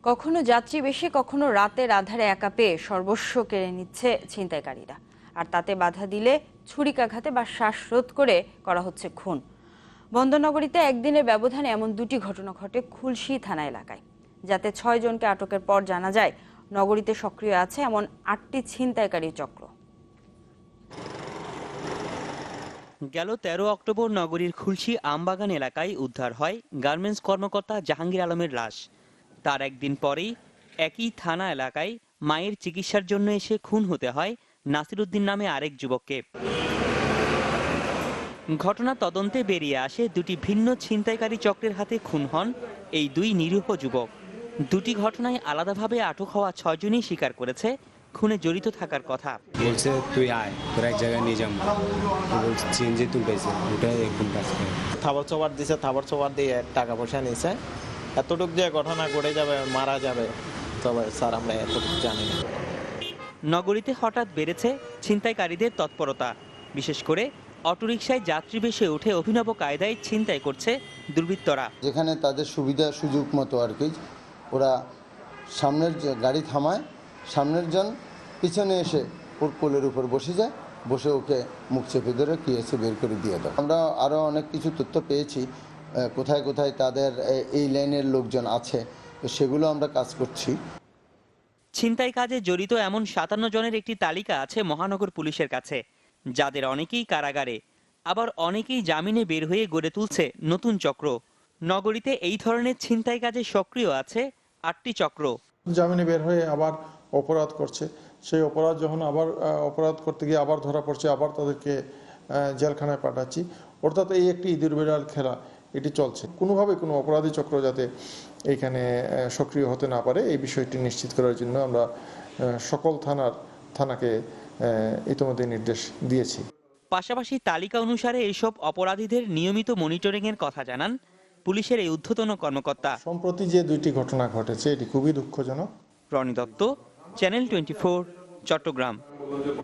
কখনো যাত্রী বেশি, কখনো রাতের আঁধারে একা পেয়ে সর্বস্ব কেড়ে নিচ্ছে ছিনতাইকারীরা। আর তাতে বাধা দিলে ছুরিকাঘাতে বা শ্বাসরোধ করে করা হচ্ছে খুন। বন্দরনগরীতে একদিনের ব্যবধানে এমন দুটি ঘটনা ঘটে খুলশী থানা এলাকায়, যাতে 6 জনকে আটকের পর জানা যায় নগরীতে সক্রিয় আছে এমন 8টি ছিনতাইকারী চক্র। গেল 13 অক্টোবর নগরীর খুলশী আমবাগান এলাকায় উদ্ধার হয় গার্মেন্টস কর্মকর্তা জাহাঙ্গীর আলমের লাশ। তার একদিন পরেই একই থানা এলাকায় মায়ের চিকিৎসার জন্য এসে খুন হতে হয় নাসির উদ্দিন নামে আরেক যুবককে। ঘটনা তদন্তে বেরিয়ে আসে দুটি ভিন্ন ছিনতাইকারী চক্রের হাতে খুন হন এই দুই নিরীহ যুবক। দুটি ঘটনায় আলাদাভাবে আটক হওয়া 6 জনই স্বীকার করেছে খুনে জড়িত থাকার কথা। বলছে তুই আয়, তোর এক জায়গায় নিয়ে যাবো। বলছে সিএনজি তুলতেছে, ওটাই এরকম কাজ করে। থাবর চোবার দিছে, থাবর চোবার দিয়ে টাকা পয়সা নিছে। এতটুক যে ঘটনা ঘটে যাবে, মারা যাবে, তবে স্যার আমরা এতটুকু জানি না। নগরীতে হঠাৎ বেড়েছে ছিনতাইকারীদের তৎপরতা। বিশেষ করে অটোরিকশায় যাত্রী বেশে উঠে অভিনব কায়দায় ছিনতাই করছে দুর্বৃত্তরা। যেখানে তাদের সুবিধা সুযোগ মতো আর কি, ওরা সামনের গাড়ি থামায়, সামনের জন পিছনে এসে ওর কোলের উপর বসে যায়, বসে ওকে মুখ চেপে ধরে কেসে বের করে দিয়ে দেয়। আমরা আরও অনেক কিছু তথ্য পেয়েছি, কোথায় কোথায় তাদের এই লাইনের লোকজন আছে, তো সেগুলো আমরা কাজ করছি। ছিনতাই কাজে জড়িত এমন 57 জনের একটি তালিকা আছে মহানগর পুলিশের কাছে, যাদের অনেকেই কারাগারে, আবার অনেকেই জামিনে বের হয়ে গড়ে তুলছে নতুন চক্র। নগরীতে এই ধরনের ছিনতাই কাজে সক্রিয় আছে 8টি চক্র। জামিনে বের হয়ে আবার অপরাধ করছে, সেই অপরাধ যখন আবার অপরাধ করতে গিয়ে আবার ধরা পড়ছে, আবার তাদেরকে জেলখানায় পাঠাচ্ছি। অর্থাৎ এই একটি ইঁদুর বিড়াল খেলা এটি চলছে। কোনোভাবে কোনো অপরাধী চক্র যাতে এইখানে সক্রিয় হতে না পারে, এই বিষয়টি নিশ্চিত করার জন্য আমরা সকল থানাকে ইতিমধ্যে নির্দেশ দিয়েছি। পাশাপাশি তালিকা অনুসারে এইসব অপরাধীদের নিয়মিত মনিটরিংয়ের কথা জানান পুলিশের এই ঊর্ধ্বতন কর্মকর্তা। সম্প্রতি যে দুইটি ঘটনা ঘটেছে এটি খুবই দুঃখজনক। রনি দত্ত, চ্যানেল 24, চট্টগ্রাম।